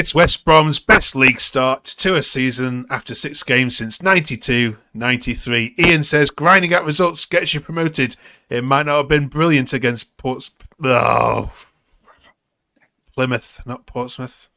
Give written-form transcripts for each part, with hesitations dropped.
It's West Brom's best league start to a season after 6 games since 92-93. Ian says grinding out results gets you promoted. It might not have been brilliant against Plymouth, not Portsmouth.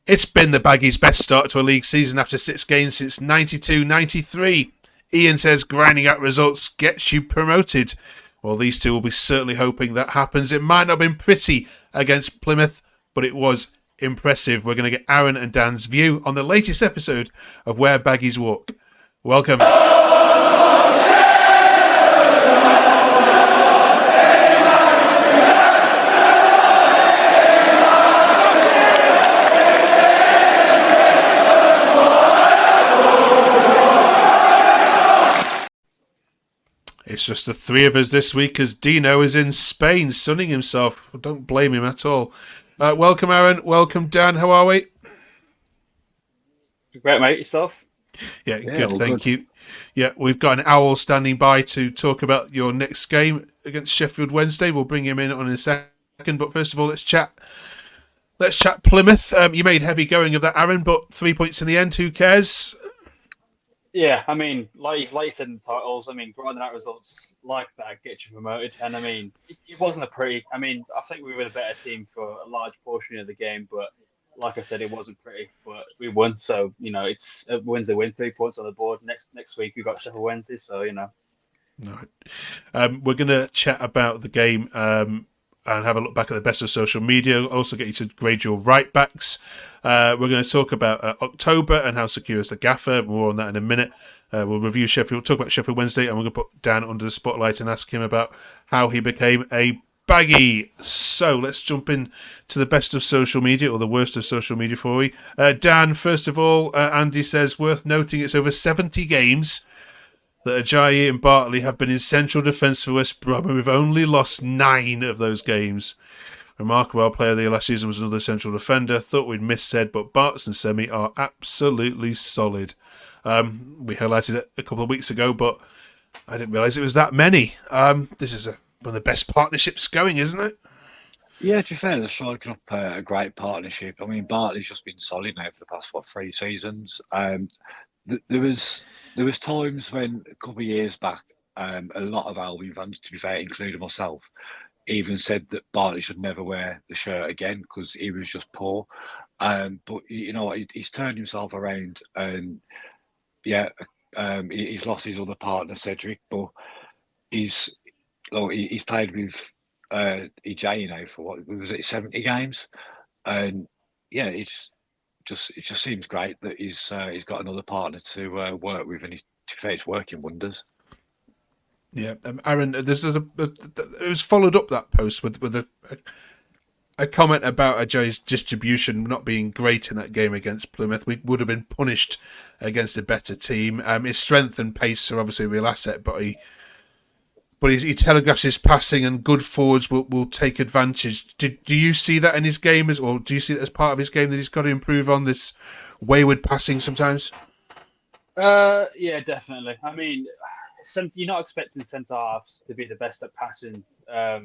It's been the Baggies' best start to a league season after 6 games since 92-93. Ian says grinding out results gets you promoted. Well, these two will be certainly hoping that happens. It might not have been pretty against Plymouth, but it was impressive. We're going to get Aaron and Dan's view on the latest episode of Where Baggies Walk. Welcome. It's just the three of us this week as Dino is in Spain sunning himself. Don't blame him at all. Welcome, Aaron. Welcome, Dan. How are we? Great, mate. Yourself? Yeah, good. Thank you. Yeah, we've got an owl standing by to talk about your next game against Sheffield Wednesday. We'll bring him in on a second. But first of all, let's chat. Let's chat Plymouth. You made heavy going of that, Aaron, but 3 points in the end. Who cares? Yeah, I mean, like you said in the titles, I mean, grinding out results like that gets you promoted. And I mean, it wasn't a pretty. I mean, I think we were the better team for a large portion of the game, but like I said, it wasn't pretty. But we won, so you know, it's a Wednesday win, 3 points on the board. Next week we've got Sheffield Wednesday, so you know. No, we're gonna chat about the game and have a look back at the best of social media. Also get you to grade your right backs. We're going to talk about October and how secure is the gaffer. More on that in a minute. We'll review Sheffield, talk about Sheffield Wednesday, and we're going to put Dan under the spotlight and ask him about how he became a Baggie. So let's jump in to the best of social media, or the worst of social media for you. Dan, first of all, Andy says, worth noting it's over 70 games that Ajayi and Bartley have been in central defence for West Brom, and we've only lost 9 of those games. Remarkable player of the year last season was another central defender. Thought we'd miss said, but Bart's and Semi are absolutely solid. We highlighted it a couple of weeks ago, but I didn't realise it was that many. This is one of the best partnerships going, isn't it? Yeah, to be fair, they're striking up a great partnership. I mean, Bartley's just been solid now for the past 3 seasons. There was times when a couple of years back, a lot of Albion fans, to be fair, including myself, even said that Bartley should never wear the shirt again because he was just poor. But you know what, he's turned himself around, and yeah, he's lost his other partner Cedric, but he's played with EJ now for what was it, 70 games, and yeah, it just seems great that he's got another partner to work with, and it's working wonders. Yeah, Aaron, it was followed up that post with a comment about Ajayi's distribution not being great in that game against Plymouth. We would have been punished against a better team. His strength and pace are obviously a real asset, but he telegraphs his passing, and good forwards will take advantage. Do you see that in his game, or do you see it as part of his game that he's got to improve on this wayward passing sometimes? Yeah, definitely. I mean, you're not expecting centre halves to be the best at passing for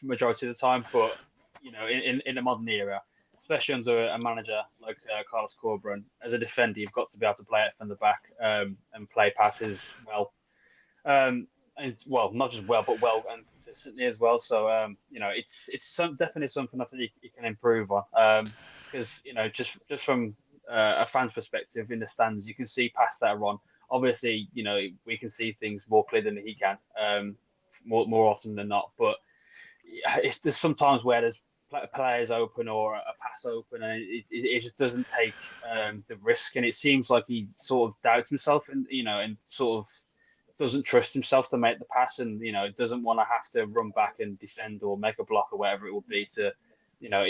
majority of the time, but you know, in the modern era, especially under a manager like Carlos Corberán, as a defender, you've got to be able to play it from the back and play passes well, and well, not just well, but well and consistently as well. So you know, it's definitely something I think you can improve on, because you know, just from a fan's perspective in the stands, you can see past that run. Obviously, you know, we can see things more clear than he can, more often than not. But there's sometimes where there's players open or a pass open, and it just doesn't take the risk. And it seems like he sort of doubts himself, and you know, and sort of doesn't trust himself to make the pass, and you know, doesn't want to have to run back and defend or make a block or whatever it will be to, you know,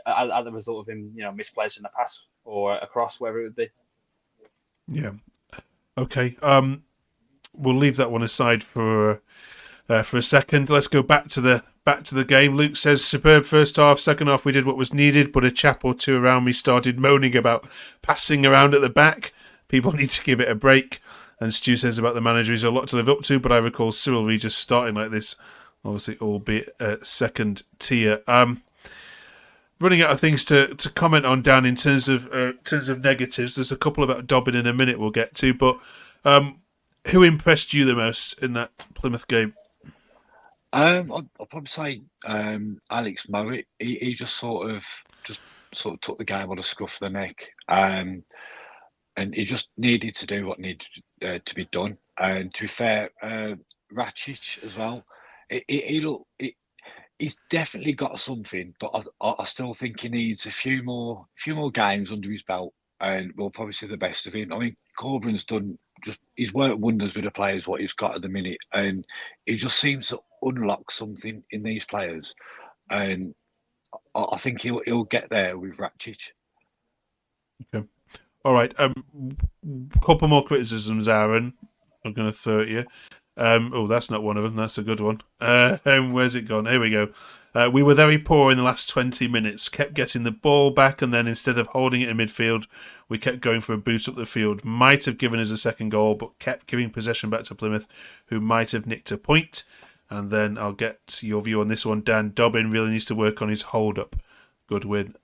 as the result of him, you know, misplacing the pass or a cross, whatever it would be. Yeah. Okay. We'll leave that one aside for a second. Let's go back to the game. Luke says, superb first half. Second half, we did what was needed, but a chap or two around me started moaning about passing around at the back. People need to give it a break. And Stu says about the manager, he's a lot to live up to, but I recall Cyril Regis starting like this obviously, albeit second tier. Running out of things to comment on, Dan, in terms of negatives. There's a couple about Dobbin in a minute we'll get to, but who impressed you the most in that Plymouth game? I'd probably say Alex Mowat. He just sort of took the game on the scruff of the neck, and he just needed to do what needed to be done. And to be fair, Ratchich as well. He's definitely got something, but I still think he needs a few more games under his belt, and we'll probably see the best of him. I mean, Corbyn's done he's worked wonders with the players what he's got at the minute, and he just seems to unlock something in these players, and I think he'll get there with Ratchich. Okay, all right. Couple more criticisms, Aaron. I'm going to throw at you. Oh, that's not one of them. That's a good one. Where's it gone? Here we go. We were very poor in the last 20 minutes. Kept getting the ball back, and then instead of holding it in midfield, we kept going for a boost up the field. Might have given us a second goal, but kept giving possession back to Plymouth, who might have nicked a point. And then I'll get your view on this one, Dan. Dobbin really needs to work on his hold-up. Good win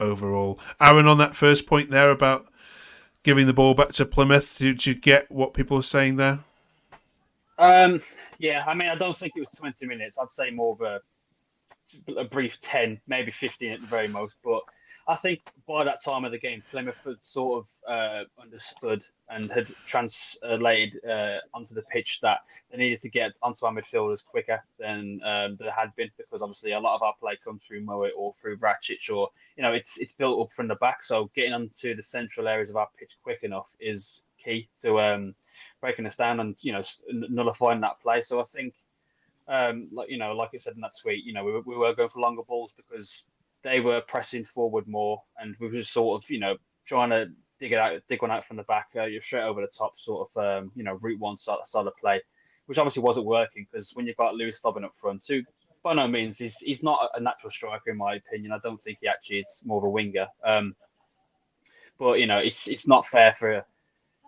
overall. Aaron, on that first point there about giving the ball back to Plymouth, did you get what people are saying there? Yeah, I mean, I don't think it was 20 minutes. I'd say more of a brief 10, maybe 15 at the very most. But I think by that time of the game, Plymouth had sort of understood and had translated onto the pitch that they needed to get onto our midfielders quicker than there had been, because obviously a lot of our play comes through Mowat or through Ratchich, or it's built up from the back. So getting onto the central areas of our pitch quick enough is key to breaking us down and nullifying that play. So I think, like I said in that tweet, we were going for longer balls because they were pressing forward more, and we were just sort of trying to dig one out from the back, you're straight over the top, sort of route one style of play, which obviously wasn't working because when you've got Lewis Dobbin up front, too, by no means he's not a natural striker in my opinion. I don't think he actually is, more of a winger. But it's not fair for.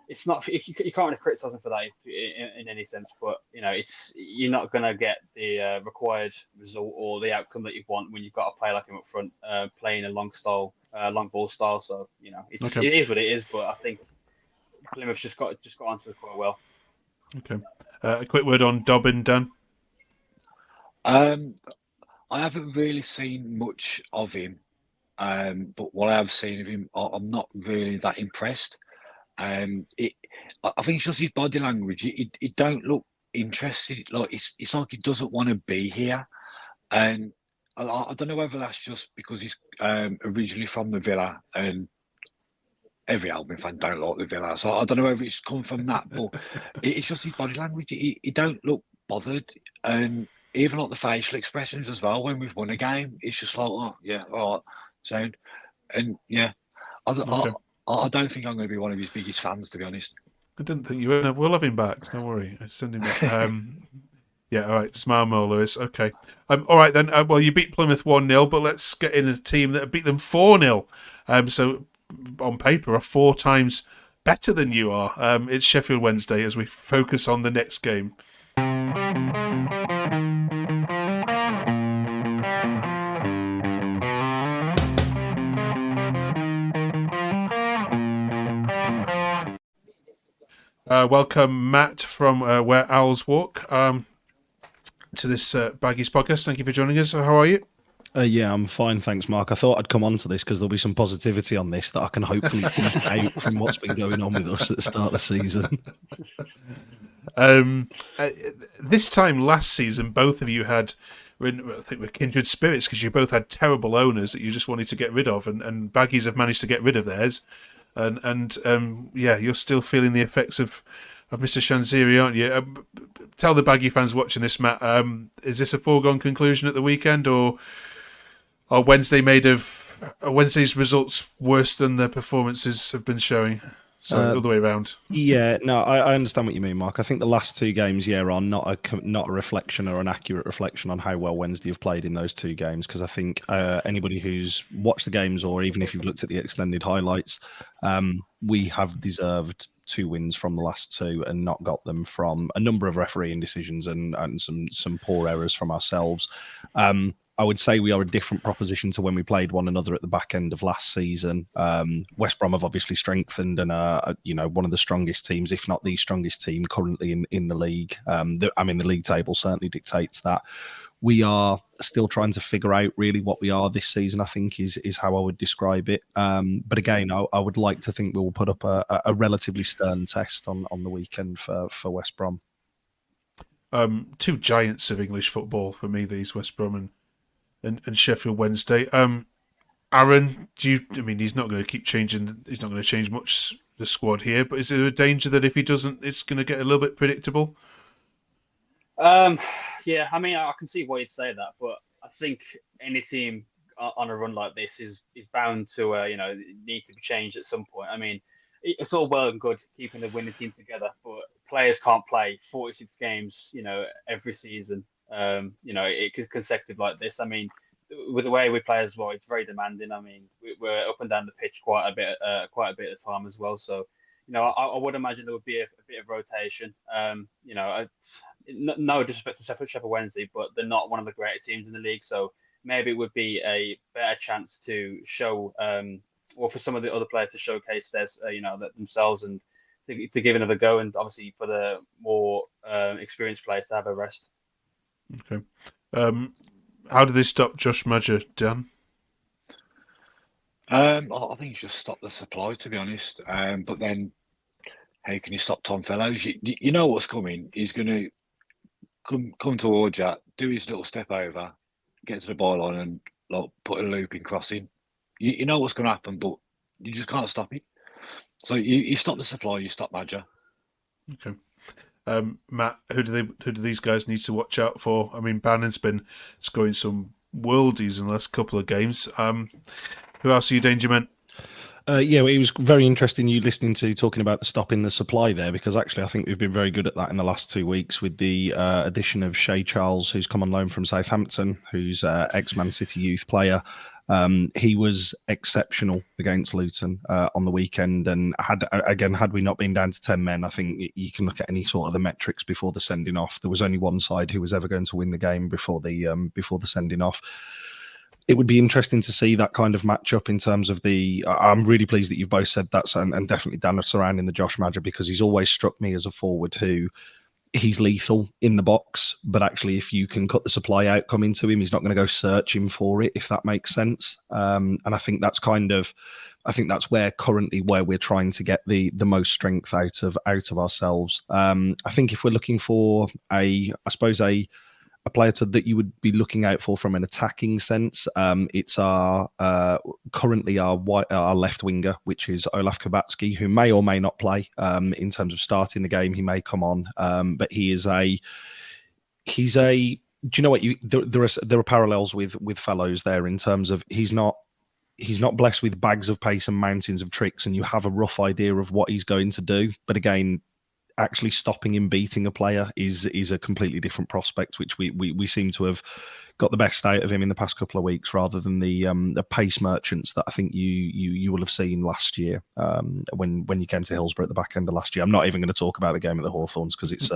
It's not, you can't really criticise him for that in any sense, but you're not going to get the required result or the outcome that you want when you've got a player like him up front playing a long ball style. So it is what it is. But I think Plymouth just got onto it quite well. Okay, a quick word on Dobbin, Dan. I haven't really seen much of him, but what I have seen of him, I'm not really that impressed. I think it's just his body language. He don't look interested. Like it's like he doesn't want to be here, and I don't know whether that's just because he's originally from the Villa, and every Albion fan don't like the Villa. So I don't know whether it's come from that, but it's just his body language. He don't look bothered, and even like the facial expressions as well. When we've won a game, it's just like, oh yeah, all right, sound, and yeah, I don't think I'm going to be one of his biggest fans, to be honest. I didn't think you were. We'll have him back. Don't worry. Send him back. Yeah, all right. Smile more, Lewis. Okay. All right, then. Well, you beat Plymouth 1-0, but let's get in a team that beat them 4-0. So, on paper, are 4 times better than you are. It's Sheffield Wednesday as we focus on the next game. Welcome, Matt, from Where Owls Walk, to this Baggies podcast. Thank you for joining us. How are you? Yeah, I'm fine, thanks, Mark. I thought I'd come on to this because there'll be some positivity on this that I can hopefully eke out from what's been going on with us at the start of the season. This time last season, both of you had, I think, were kindred spirits because you both had terrible owners that you just wanted to get rid of, and Baggies have managed to get rid of theirs. And you're still feeling the effects of Mr. Shanziri, aren't you? Tell the Baggy fans watching this, Matt, is this a foregone conclusion at the weekend, or are Wednesday's results worse than the performances have been showing? So the other way around. Yeah, no, I understand what you mean, Mark. I think the last 2 games, are not a reflection or an accurate reflection on how well Wednesday have played in those 2 games. Because I think anybody who's watched the games, or even if you've looked at the extended highlights, we have deserved 2 wins from the last 2 and not got them from a number of refereeing decisions and some poor errors from ourselves. I would say we are a different proposition to when we played one another at the back end of last season. West Brom have obviously strengthened and are, one of the strongest teams, if not the strongest team currently in the league. The league table certainly dictates that. We are still trying to figure out really what we are this season, I think is how I would describe it. But again, I would like to think we will put up a relatively stern test on the weekend for West Brom. 2 giants of English football for me, these West Brom and Sheffield Wednesday. Aaron, he's not going to keep changing. He's not going to change much the squad here, but is there a danger that if he doesn't, it's going to get a little bit predictable? Yeah, I can see why you'd say that, but I think any team on a run like this is bound to need to be changed at some point. It's all well and good keeping the winning team together, but players can't play 46 games, every season, consecutive like this. With the way we play as well, it's very demanding. We're up and down the pitch quite a bit of the time as well. So, I would imagine there would be a bit of rotation. No disrespect to Sheffield Wednesday, but they're not one of the greatest teams in the league. So maybe it would be a better chance to show, or for some of the other players to showcase themselves and to give another go, and obviously for the more experienced players to have a rest. Okay. How do they stop Josh Maja, Dan? I think you just stop the supply, to be honest. But then, how can you stop Tom Fellows? You know what's coming. He's going to come towards you, do his little step over, get to the byline and put a looping crossing. You know what's going to happen, but you just can't stop it. So you stop the supply, you stop Maja. Okay. Matt, who do these guys need to watch out for? Bannon's been scoring some worldies in the last couple of games. Who else are you danger men? It was very interesting you listening to talking about the stopping the supply there, because actually I think we've been very good at that in the last 2 weeks with the addition of Shay Charles, who's come on loan from Southampton, who's ex-Man City youth player. He was exceptional against Luton on the weekend, and had we not been down to 10 men, I think you can look at any sort of the metrics before the sending off. There was only one side who was ever going to win the game before the sending off. It would be interesting to see that kind of matchup in terms of I'm really pleased that you've both said that, and definitely Dan surrounding the Josh Maja, because he's always struck me as a forward who he's lethal in the box, but actually if you can cut the supply out coming to him, he's not going to go searching for it, if that makes sense. And I think that's where we're trying to get the most strength out of ourselves. I think if we're looking for a player that you would be looking out for from an attacking sense, it's currently our left winger, which is Olaf Kabatsky, who may or may not play in terms of starting the game. He may come on, but he's a. Do you know what? There are parallels with Fellows there in terms of he's not blessed with bags of pace and mountains of tricks, and you have a rough idea of what he's going to do. But again, actually stopping him beating a player is a completely different prospect, which we seem to have got the best out of him in the past couple of weeks, rather than the pace merchants that I think you will have seen last year when you came to Hillsborough at the back end of last year. I'm not even going to talk about the game at the Hawthorns, because it's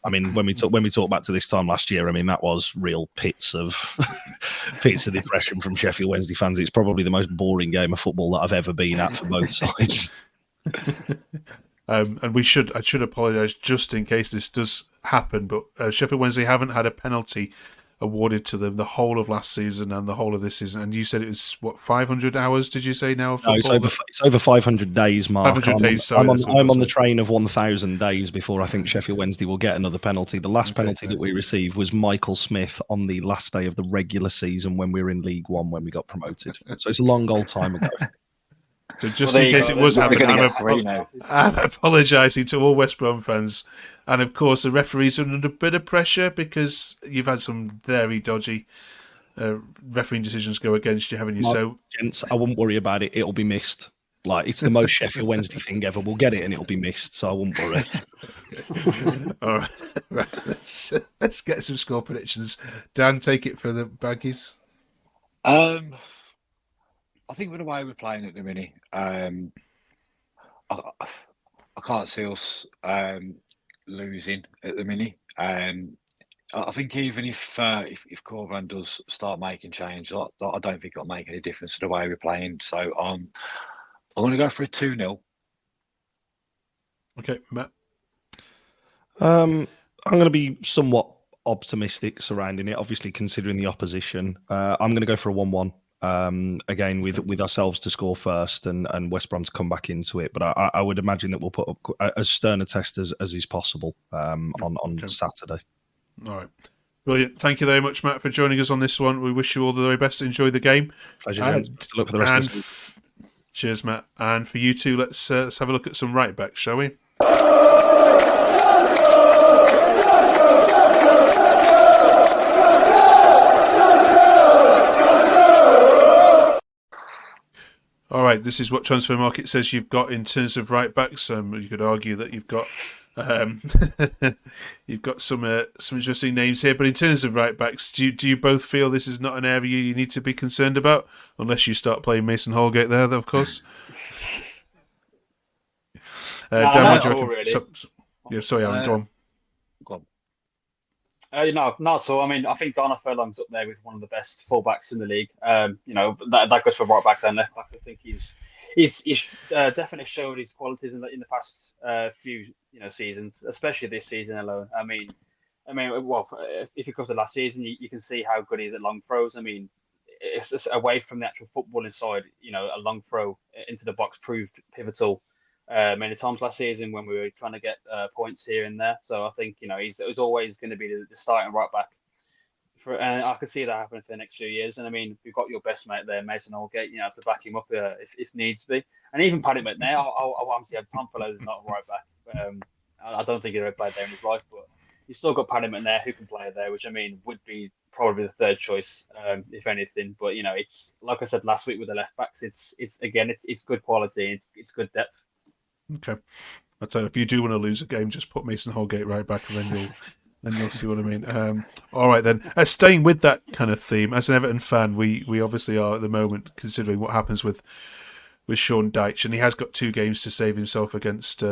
when we talk back to this time last year, that was real pits of depression from Sheffield Wednesday fans. It's probably the most boring game of football that I've ever been at for both sides. And I should apologise just in case this does happen, but Sheffield Wednesday haven't had a penalty awarded to them the whole of last season and the whole of this season. And you said it was, 500 hours, did you say now? No, it's over 500 days, Mark. 500 days, sorry. I'm on the train of 1,000 days before I think Sheffield Wednesday will get another penalty. The last penalty that we received was Michael Smith on the last day of the regular season when we were in League One, when we got promoted. So it's a long old time ago. So just in case it was happening, I'm apologising to all West Brom fans. And of course, the referees are under a bit of pressure because you've had some very dodgy refereeing decisions go against you, haven't you? So I wouldn't worry about it. It'll be missed. It's the most Sheffield Wednesday thing ever. We'll get it and it'll be missed, so I wouldn't worry. All right. Let's get some score predictions. Dan, take it for the Baggies. I think with the way we're playing at the minute, I can't see us losing at the minute. I think even if Corberan does start making change, I don't think it'll make any difference to the way we're playing. So I'm going to go for a 2-0. Okay, Matt. I'm going to be somewhat optimistic surrounding it, obviously considering the opposition. I'm going to go for a 1-1. Again, with ourselves to score first and West Brom to come back into it. But I would imagine that we'll put up as stern a test as is possible on Saturday. All right. Brilliant. Thank you very much, Matt, for joining us on this one. We wish you all the very best. Enjoy the game. Pleasure. To look for the rest of this week. Cheers, Matt. And for you two, let's have a look at some right backs, shall we? All right, this is what Transfer Market says you've got in terms of right backs. You could argue that you've got you've got some interesting names here, but in terms of right backs, do you both feel this is not an area you need to be concerned about, unless you start playing Mason Holgate there, of course? Dan, what do you reckon? Really. Sorry, Alan, go on. No, not at all. I mean, I think Donna Furlong's up there with one of the best fullbacks in the league. That goes for right backs and left backs. I think he's definitely showed his qualities in the past few seasons, especially this season alone. I mean, well, if you go to the last season, you can see how good he is at long throws. I mean, it's just away from the actual footballing side. A long throw into the box proved pivotal many times last season when we were trying to get points here and there. So I think he's always going to be the starting right back. And I could see that happening for the next few years. And I mean, we've got your best mate there, Mason Holgate, to back him up if needs be. And even Paddy McNair, I obviously have Tom Fellows not a right back. I don't think he'd ever played there in his life, but you've still got Paddy McNair who can play there, which I mean would be probably the third choice, if anything. But it's like I said last week with the left backs, it's good quality, it's good depth. Okay, I'll tell you, if you do want to lose a game, just put Mason Holgate right back, and then you'll see what I mean. All right then. Staying with that kind of theme, as an Everton fan, we obviously are at the moment considering what happens with Sean Dyche, and he has got 2 games to save himself against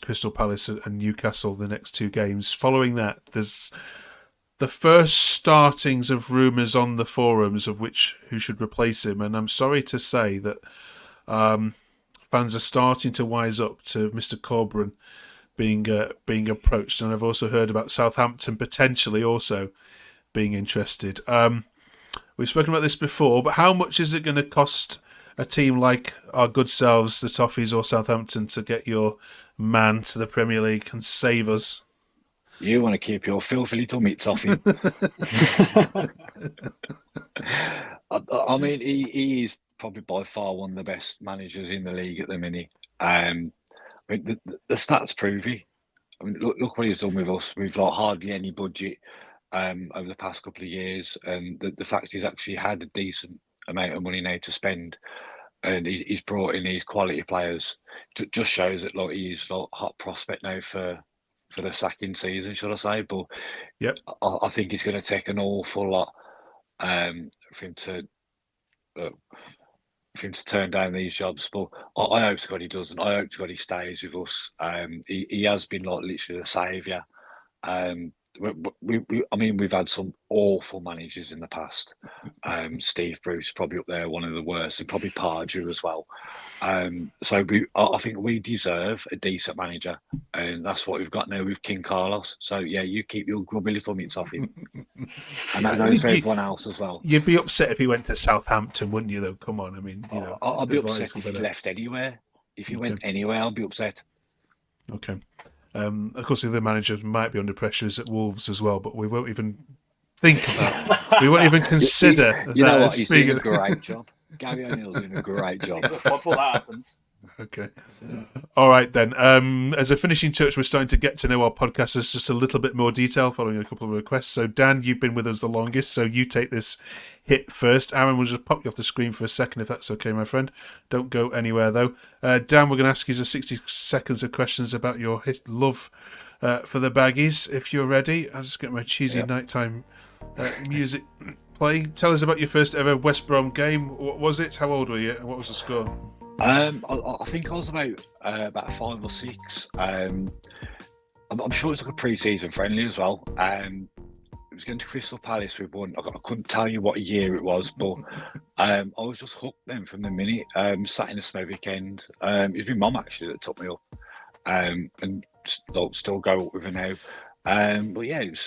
Crystal Palace and Newcastle the next 2 games. Following that, there's the first startings of rumours on the forums of who should replace him, and I'm sorry to say that fans are starting to wise up to Mr. Corberan being approached, and I've also heard about Southampton potentially also being interested. We've spoken about this before, but how much is it going to cost a team like our good selves, the Toffees or Southampton, to get your man to the Premier League and save us? You want to keep your filthy little meat, Toffee. I mean, he is probably by far one of the best managers in the league at the minute. I mean, the stats prove it. I mean, look what he's done with us. We've got hardly any budget over the past couple of years, and the fact he's actually had a decent amount of money now to spend, and he's brought in these quality players, just shows that he's a hot prospect now for the second season, should I say? But yep, I think it's going to take an awful lot for him to turn down these jobs, but I hope to God he doesn't. I hope to God he stays with us. He has been literally the saviour. We've had some awful managers in the past. Steve Bruce probably up there, one of the worst, and probably Pardew as well. So I think we deserve a decent manager, and that's what we've got now with King Carlos. So yeah, you keep your grubby little mitts off him, and that goes for everyone else as well. You'd be upset if he went to Southampton, wouldn't you? Though, come on, I mean, I'll be upset if he left anywhere. If he went anywhere, I'll be upset. Okay. Of course, the other managers might be under pressure at Wolves as well, but we won't even think about. We won't even consider. You know what? He's doing a great job. Gary O'Neill's doing a great job. Before that happens. Okay. All right then. As a finishing touch, we're starting to get to know our podcasters just a little bit more detail following a couple of requests. So Dan, you've been with us the longest, so you take this hit first. Aaron, we'll just pop you off the screen for a second if that's okay, my friend. Don't go anywhere though. Dan, we're going to ask you 60 seconds of questions about your love for the Baggies. If you're ready, I'll just get my cheesy nighttime music play. Tell us about your first ever West Brom game. What was it? How old were you? And what was the score? I think I was about 5 or 6. I'm sure it's like a pre-season friendly as well. It was going to Crystal Palace with one. I couldn't tell you what year it was, but I was just hooked then from the minute. Sat in a snow weekend. It was my mum actually that took me up, and still go up with her now. But yeah, it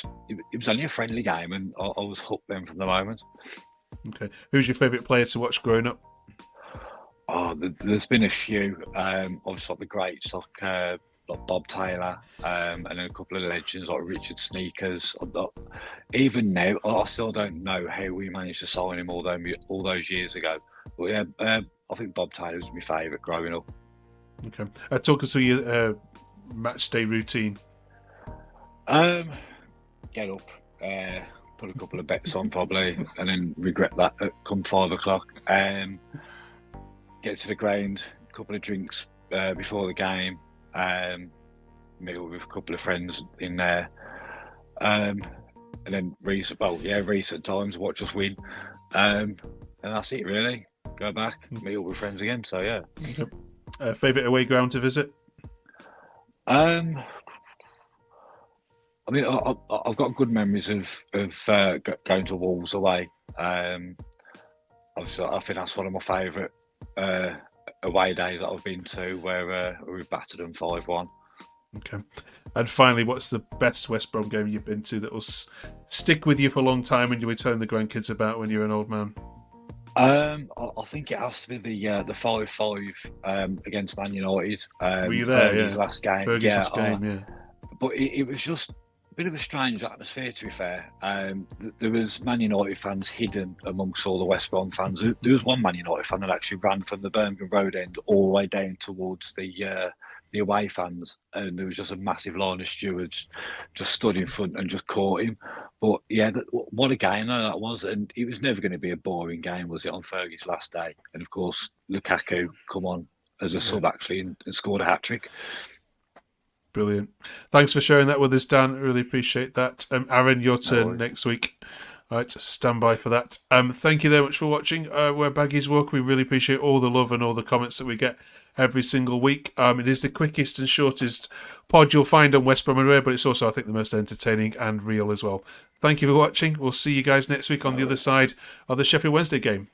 was only a friendly game, and I was hooked then from the moment. Okay. Who's your favourite player to watch growing up? Oh, there's been a few. Obviously, like the greats like Bob Taylor, and then a couple of legends like Richard Sneakers. Even now, I still don't know how we managed to sign him all those years ago. But yeah, I think Bob Taylor was my favourite growing up. Okay. Talk us through your match day routine. Get up, put a couple of bets on probably, and then regret that come 5 o'clock. Get to the ground, a couple of drinks before the game, meet up with a couple of friends in there, and then recent times watch us win, and that's it really. Go back, meet up with friends again. So yeah. Okay. Favourite away ground to visit? I mean, I've got good memories of going to Wolves away. Obviously, I think that's one of my favourite away days that I've been to, where we battered them 5-1. Okay. And finally, what's the best West Brom game you've been to that will stick with you for a long time and you'll be telling the grandkids about when you're an old man? I think it has to be the 5-5 against Man United. Were you there? Fergie's last game. Fergie's last game, yeah. But it was just a bit of a strange atmosphere, to be fair. There was Man United fans hidden amongst all the West Brom fans. There was one Man United fan that actually ran from the Birmingham Road end all the way down towards the away fans, and there was just a massive line of stewards just stood in front and just caught him. But yeah, what a game that was, and it was never going to be a boring game, was it, on Fergie's last day? And of course, Lukaku come on as a sub actually and scored a hat-trick. Brilliant. Thanks for sharing that with us, Dan. I really appreciate that. Aaron, your turn next week. All right, stand by for that. Thank you very much for watching Where Baggies Walk. We really appreciate all the love and all the comments that we get every single week. It is the quickest and shortest pod you'll find on West Brom and Away, but it's also, I think, the most entertaining and real as well. Thank you for watching. We'll see you guys next week on the other side of the Sheffield Wednesday game.